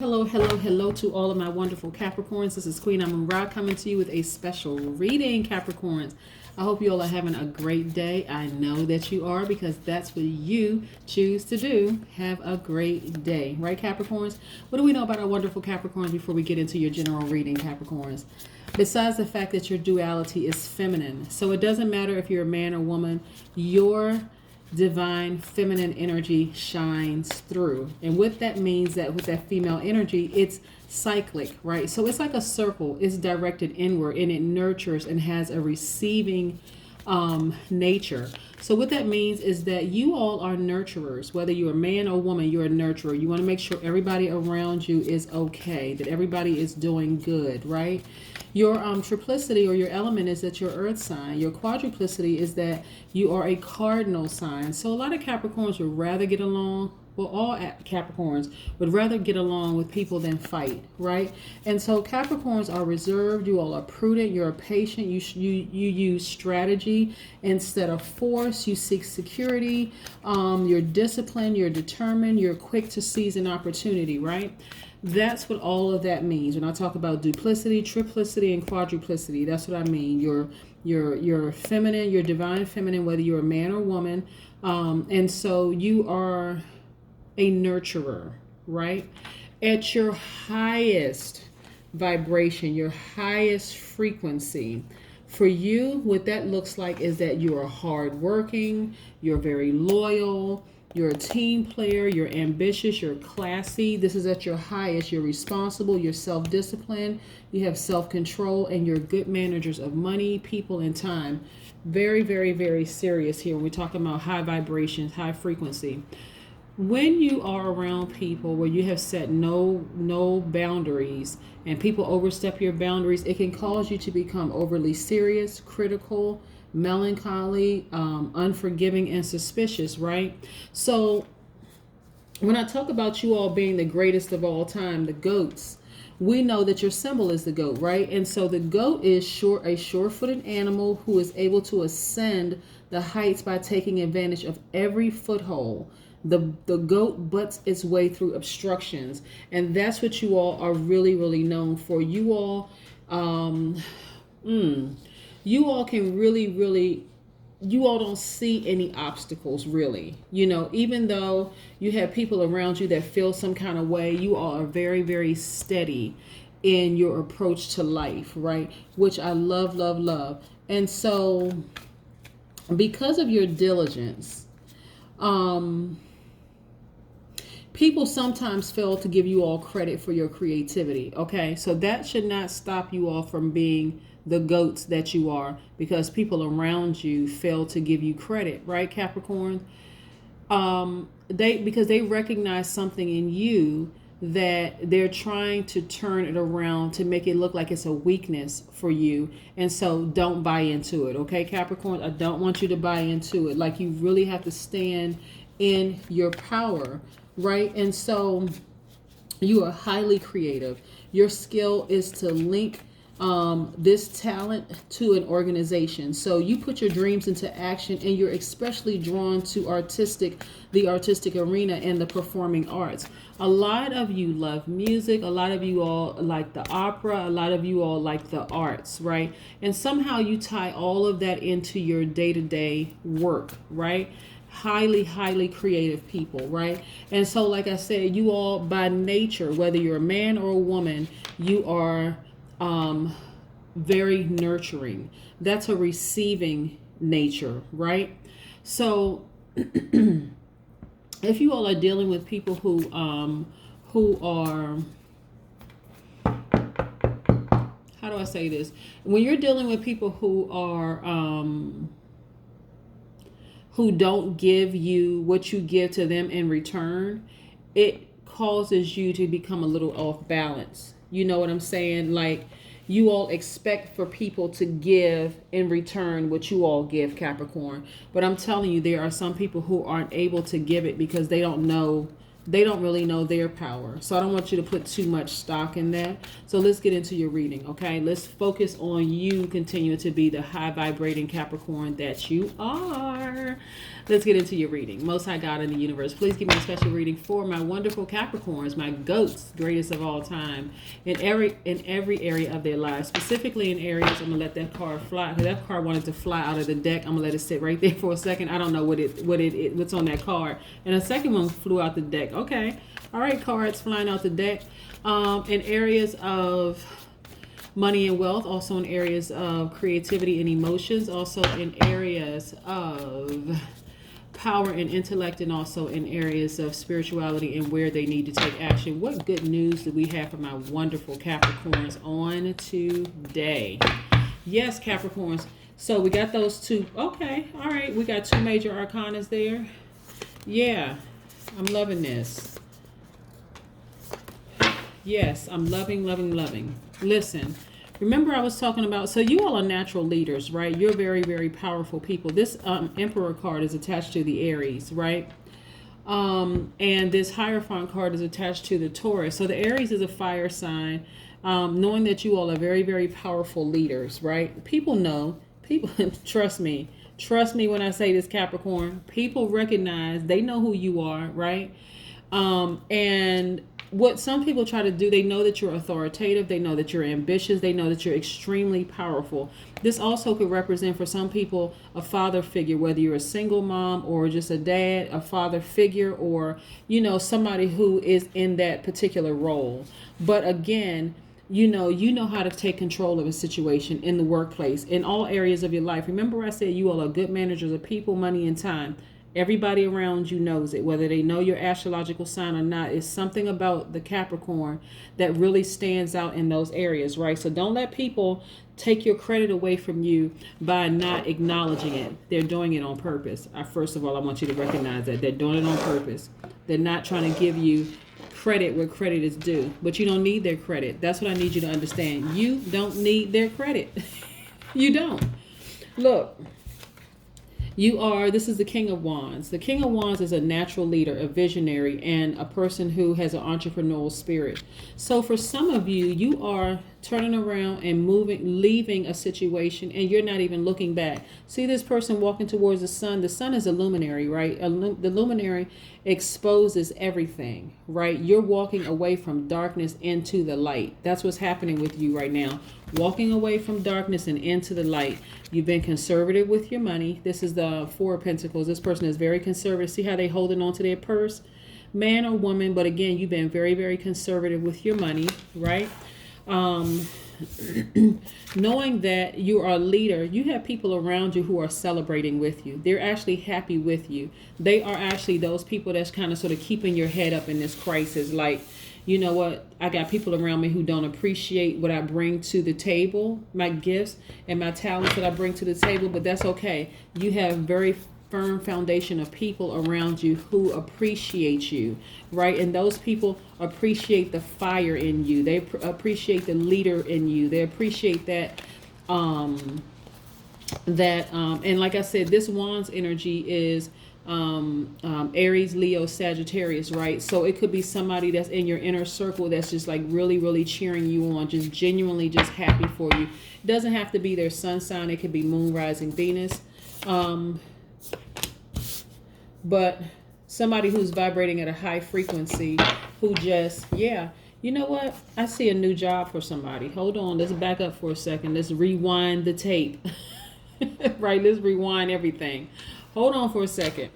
Hello, hello, hello to all of my wonderful Capricorns. This is Queen Amun Ra coming to you with a special reading, Capricorns. I hope you all are having a great day. I know that you are because that's what you choose to do. Have a great day. Right, Capricorns? What do we know about our wonderful Capricorns before we get into your general reading, Capricorns? Besides the fact that your duality is feminine. So it doesn't matter if you're a man or woman, your divine feminine energy shines through. And what that means, that with that female energy, it's cyclic, right? So it's like a circle. It's directed inward and it nurtures and has a receiving nature. So what that means is that you all are nurturers. Whether you're a man or woman, you're a nurturer. You want to make sure everybody around you is okay, that everybody is doing good, right? Your triplicity or your element is that you're earth sign. Your quadruplicity is that you are a cardinal sign. So a lot of Capricorns would rather get along. Well, all Capricorns would rather get along with people than fight, right? And so Capricorns are reserved. You all are prudent. You're patient. You use strategy instead of force. You seek security. You're disciplined. You're determined. You're quick to seize an opportunity, right? That's what all of that means. When I talk about duplicity, triplicity, and quadruplicity, that's what I mean. You're feminine, you're divine feminine, whether you're a man or woman. And so you are a nurturer, right? At your highest vibration, your highest frequency. For you, what that looks like is that you are hardworking, you're very loyal, you're a team player, you're ambitious, you're classy. This is at your highest. You're responsible, you're self-disciplined, you have self-control, and you're good managers of money, people, and time. Very, very, very serious here when we're talking about high vibrations, high frequency. When you are around people where you have set no boundaries and people overstep your boundaries, it can cause you to become overly serious, critical, melancholy, unforgiving, and suspicious, right? So when I talk about you all being the greatest of all time, the goats, we know that your symbol is the goat, right? And so the goat is a sure-footed animal who is able to ascend the heights by taking advantage of every foothold. The goat butts its way through obstructions, and that's what you all are really, really known for. You all, you all can really, you all don't see any obstacles, really. You know, even though you have people around you that feel some kind of way, you all are very, very steady in your approach to life, right? Which I love, love, love. And so because of your diligence, people sometimes fail to give you all credit for your creativity, okay? So that should not stop you all from being the goats that you are, because people around you fail to give you credit, right, Capricorn? Because they recognize something in you that they're trying to turn it around to make it look like it's a weakness for you. And so don't buy into it, okay, Capricorn? I don't want you to buy into it. Like, you really have to stand in your power, right? And so you are highly creative. Your skill is to link this talent to an organization. So you put your dreams into action, and you're especially drawn to the artistic arena and the performing arts. A lot of you love music. A lot of you all like the opera. A lot of you all like the arts, right? And somehow you tie all of that into your day-to-day work, right? Highly creative people, right? And so, like I said, you all by nature, whether you're a man or a woman, you are very nurturing. That's a receiving nature, right? So if you all are dealing with people who are, how do I say this? When you're dealing with people who are who don't give you what you give to them in return, it causes you to become a little off balance. You know what I'm saying? Like, you all expect for people to give in return what you all give, Capricorn. But I'm telling you, there are some people who aren't able to give it because they don't really know their power. So I don't want you to put too much stock in that. So let's get into your reading, okay? Let's focus on you continuing to be the high vibrating Capricorn that you are. Let's get into your reading. Most High God in the universe, please give me a special reading for my wonderful Capricorns, my goats, greatest of all time, in every area of their lives, specifically in areas. I'm gonna let that card fly. That card wanted to fly out of the deck. I'm gonna let it sit right there for a second. I don't know what's on that card. And a second one flew out the deck. Okay, all right, cards flying out the deck. In areas of money and wealth, also in areas of creativity and emotions, also in areas of power and intellect, and also in areas of spirituality and where they need to take action. What good news do we have for my wonderful Capricorns on today? Yes, Capricorns. So we got those two. Okay, all right. We got two major arcanas there. Yeah, I'm loving this. Yes, I'm loving, loving, loving. Listen, remember I was talking about, so you all are natural leaders, right? You're very, very powerful people. This Emperor card is attached to the Aries, right? And this Hierophant card is attached to the Taurus. So the Aries is a fire sign. Knowing that you all are very, very powerful leaders, right? People know, people, trust me when I say this, Capricorn, people recognize, they know who you are, right? And what some people try to do, they know that you're authoritative, they know that you're ambitious, they know that you're extremely powerful. This also could represent for some people a father figure, whether you're a single mom or just a dad, a father figure, or, you know, somebody who is in that particular role. But again, you know how to take control of a situation in the workplace, in all areas of your life. Remember I said you all are good managers of people, money, and time. Everybody around you knows it, whether they know your astrological sign or not. It's something about the Capricorn that really stands out in those areas, right? So don't let people take your credit away from you by not acknowledging it. They're doing it on purpose. First of all, I want you to recognize that they're doing it on purpose. They're not trying to give you credit where credit is due, but you don't need their credit. That's what I need you to understand. You don't need their credit. You don't. Look. This is the King of Wands. The King of Wands is a natural leader, a visionary, and a person who has an entrepreneurial spirit. So for some of you, you are turning around and leaving a situation, and you're not even looking back. See this person walking towards the sun. The sun is a luminary, right? The luminary exposes everything, right? You're walking away from darkness into the light. That's what's happening with you right now. Walking away from darkness and into the light. You've been conservative with your money. This is the Four of Pentacles. This person is very conservative. See how they holding on to their purse? Man or woman, but again, you've been very, very conservative with your money, right? Knowing that you are a leader, you have people around you who are celebrating with you. They're actually happy with you. They are actually those people that's kind of sort of keeping your head up in this crisis. Like, you know what? I got people around me who don't appreciate what I bring to the table, my gifts and my talents that I bring to the table, but that's okay. You have very firm foundation of people around you who appreciate you, right? And those people appreciate the fire in you. They appreciate the leader in you. They appreciate that and like I said, this Wands energy is Aries, Leo, Sagittarius, right? So it could be somebody that's in your inner circle that's just like really, really cheering you on, just genuinely just happy for you. It doesn't have to be their sun sign. It could be moon, rising, Venus. But somebody who's vibrating at a high frequency, who just, yeah, you know what? I see a new job for somebody. Hold on. Let's back up for a second. Let's rewind the tape. Right? Let's rewind everything. Hold on for a second.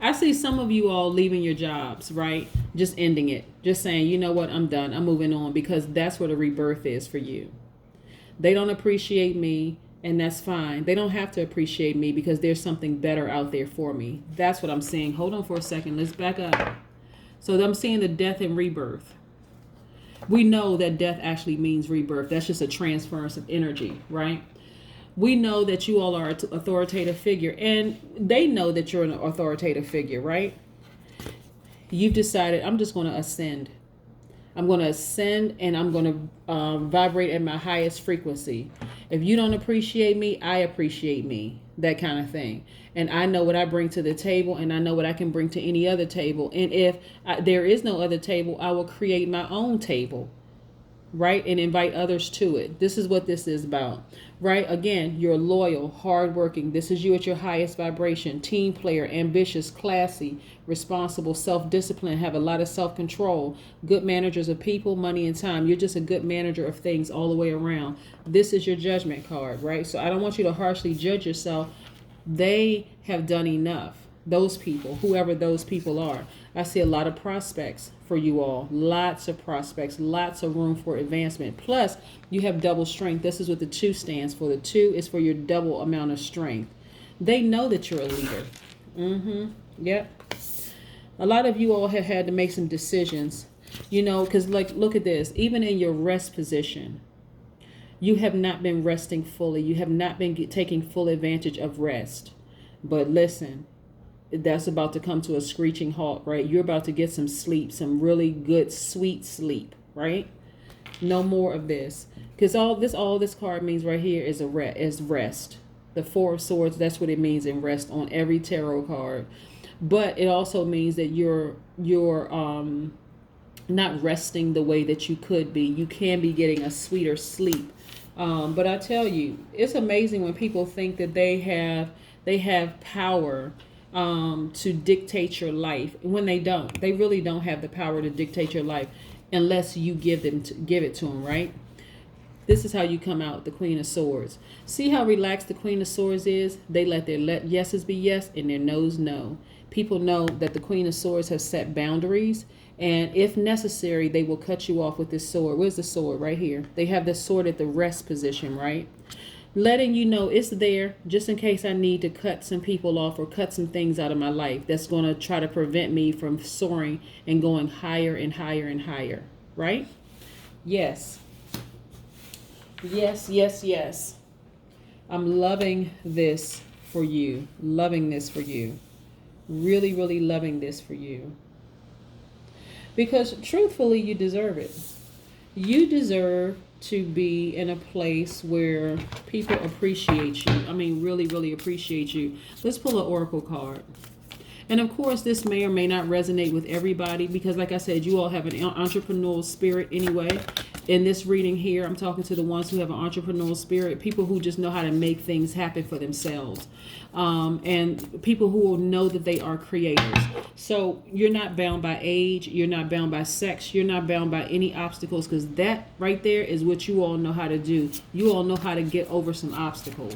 I see some of you all leaving your jobs, right? Just ending it. Just saying, you know what? I'm done. I'm moving on, because that's what a rebirth is for you. They don't appreciate me. And that's fine. They don't have to appreciate me, because there's something better out there for me. That's what I'm seeing. Hold on for a second. Let's back up. So I'm seeing the death and rebirth. We know that death actually means rebirth. That's just a transference of energy, right? We know that you all are an authoritative figure, and they know that you're an authoritative figure, right? You've decided, I'm just going to ascend. I'm going to ascend, and I'm going to vibrate at my highest frequency. If you don't appreciate me, I appreciate me, that kind of thing. And I know what I bring to the table, and I know what I can bring to any other table. And if there is no other table, I will create my own table. right? And invite others to it. This is what this is about, right? Again, you're loyal, hardworking. This is you at your highest vibration. Team player, ambitious, classy, responsible, self-disciplined, have a lot of self-control, good managers of people, money, and time. You're just a good manager of things all the way around. This is your judgment card, right? So I don't want you to harshly judge yourself. They have done enough. Those people, whoever those people are. I see a lot of prospects for you all. Lots of prospects, lots of room for advancement. Plus, you have double strength. This is what the 2 stands for. The 2 is for your double amount of strength. They know that you're a leader. Yep. A lot of you all have had to make some decisions, you know, because like, look at this. Even in your rest position, you have not been resting fully. You have not been taking full advantage of rest. But listen, that's about to come to a screeching halt, right? You're about to get some sleep, some really good, sweet sleep, right? No more of this. Because all this card means right here is rest. The 4 of Swords, that's what it means in rest on every tarot card. But it also means that you're not resting the way that you could be. You can be getting a sweeter sleep. But I tell you, it's amazing when people think that they have power to dictate your life, when they don't. They really don't have the power to dictate your life unless you give it to them, right? This is how you come out, the Queen of Swords. See how relaxed the Queen of Swords is? They let their yeses be yes and their no's no. People know that the Queen of Swords has set boundaries, and if necessary, they will cut you off with this sword. Where's the sword? Right here. They have the sword at the rest position, right? Letting you know it's there just in case I need to cut some people off or cut some things out of my life that's going to try to prevent me from soaring and going higher and higher and higher, right? Yes. Yes, yes, yes. I'm loving this for you. Loving this for you. Really, really loving this for you. Because truthfully, you deserve it. You deserve to be in a place where people appreciate you. I mean, really, really appreciate you. Let's pull an oracle card. And of course, this may or may not resonate with everybody because, like I said, you all have an entrepreneurial spirit anyway. In this reading here, I'm talking to the ones who have an entrepreneurial spirit, people who just know how to make things happen for themselves, and people who will know that they are creators. So you're not bound by age, you're not bound by sex, you're not bound by any obstacles, because that right there is what you all know how to do. You all know how to get over some obstacles.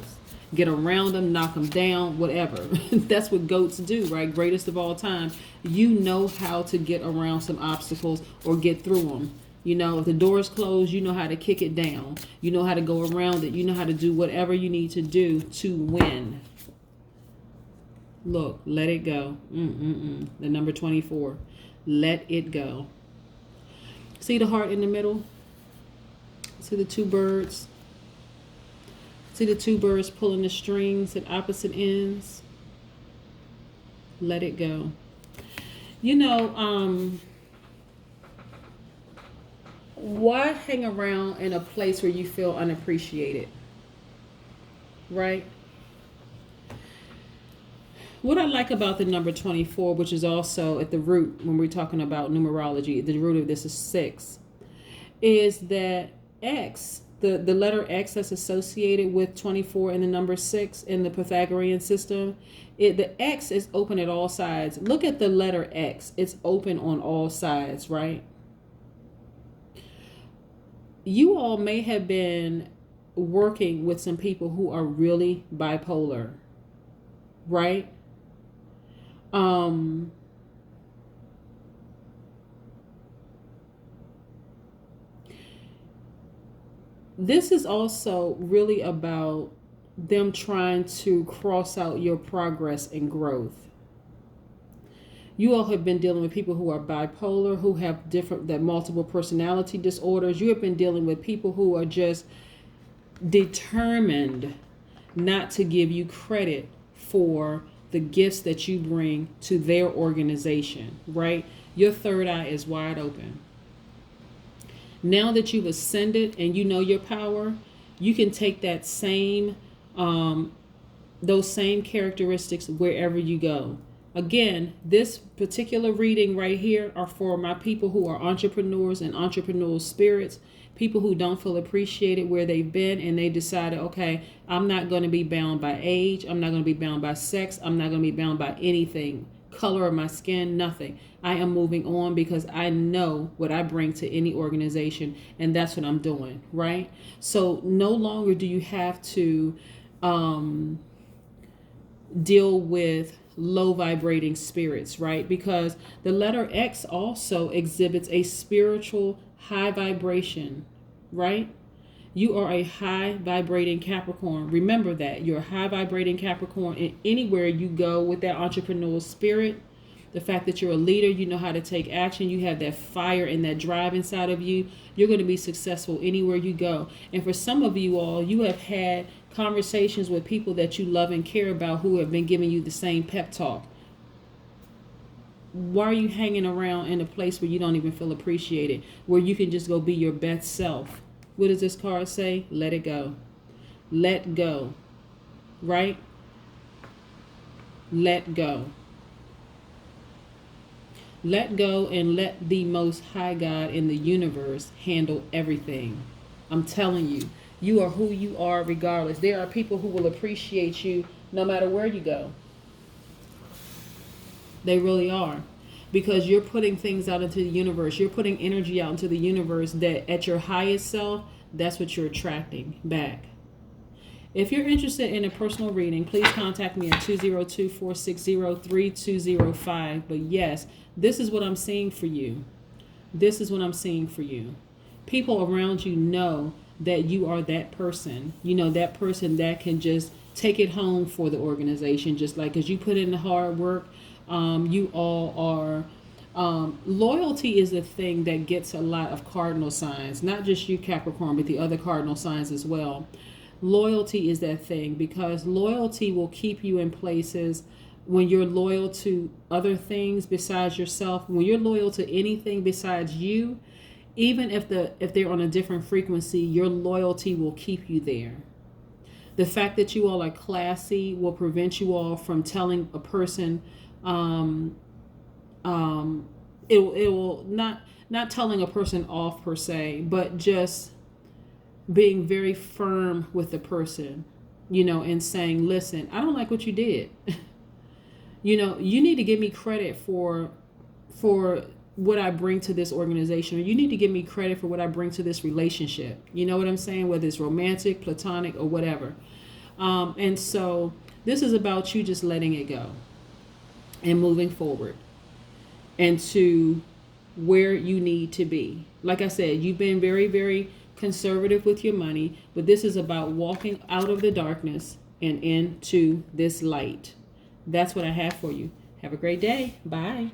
Get around them, knock them down, whatever. That's what goats do, right? Greatest of all time. You know how to get around some obstacles or get through them. You know, if the door is closed, you know how to kick it down. You know how to go around it. You know how to do whatever you need to do to win. Look, let it go. The number 24. Let it go. See the heart in the middle? See the 2 birds? See the 2 birds pulling the strings at opposite ends? Let it go. You know, why hang around in a place where you feel unappreciated? Right? What I like about the number 24, which is also at the root when we're talking about numerology, the root of this is 6, is that X, the letter X that's associated with 24 and the number 6 in the Pythagorean system, the X is open at all sides. Look at the letter X. It's open on all sides, right? You all may have been working with some people who are really bipolar, right? This is also really about them trying to cross out your progress and growth. You all have been dealing with people who are bipolar, who have multiple personality disorders. You have been dealing with people who are just determined not to give you credit for the gifts that you bring to their organization, right? Your third eye is wide open. Now that you've ascended and you know your power, you can take that same, those same characteristics wherever you go. Again, this particular reading right here are for my people who are entrepreneurs and entrepreneurial spirits, people who don't feel appreciated where they've been, and they decided, okay, I'm not going to be bound by age. I'm not going to be bound by sex. I'm not going to be bound by anything, color of my skin, nothing. I am moving on because I know what I bring to any organization, and that's what I'm doing, right? So no longer do you have to deal with low vibrating spirits, right? Because the letter X also exhibits a spiritual high vibration, right? You are a high vibrating Capricorn. Remember that you're a high vibrating Capricorn, and anywhere you go with that entrepreneurial spirit, the fact that you're a leader, you know how to take action, you have that fire and that drive inside of you, you're going to be successful anywhere you go. And for some of you all, you have had conversations with people that you love and care about who have been giving you the same pep talk. Why are you hanging around in a place where you don't even feel appreciated, where you can just go be your best self? What does this card say? Let it go. Let go. Right? Let go. Let go and let the Most High God in the universe handle everything. I'm telling you, you are who you are regardless. There are people who will appreciate you no matter where you go. They really are. Because you're putting things out into the universe. You're putting energy out into the universe that at your highest self, that's what you're attracting back. If you're interested in a personal reading, please contact me at 202-460-3205. But yes, this is what I'm seeing for you. This is what I'm seeing for you. People around you know that you are that person. You know, that person that can just take it home for the organization. Just like as you put in the hard work, you all are. Loyalty is the thing that gets a lot of cardinal signs. Not just you, Capricorn, but the other cardinal signs as well. Loyalty is that thing, because loyalty will keep you in places when you're loyal to other things besides yourself. When you're loyal to anything besides you, even if they're on a different frequency, your loyalty will keep you there. The fact that you all are classy will prevent you all from telling a person, it will not telling a person off per se, but just being very firm with the person, and saying, listen, I don't like what you did. You need to give me credit for what I bring to this organization, or you need to give me credit for what I bring to this relationship. You know what I'm saying? Whether it's romantic, platonic, or whatever. And so this is about you just letting it go and moving forward and to where you need to be. Like I said, you've been very, very conservative with your money, but this is about walking out of the darkness and into this light. That's what I have for you. Have a great day. Bye.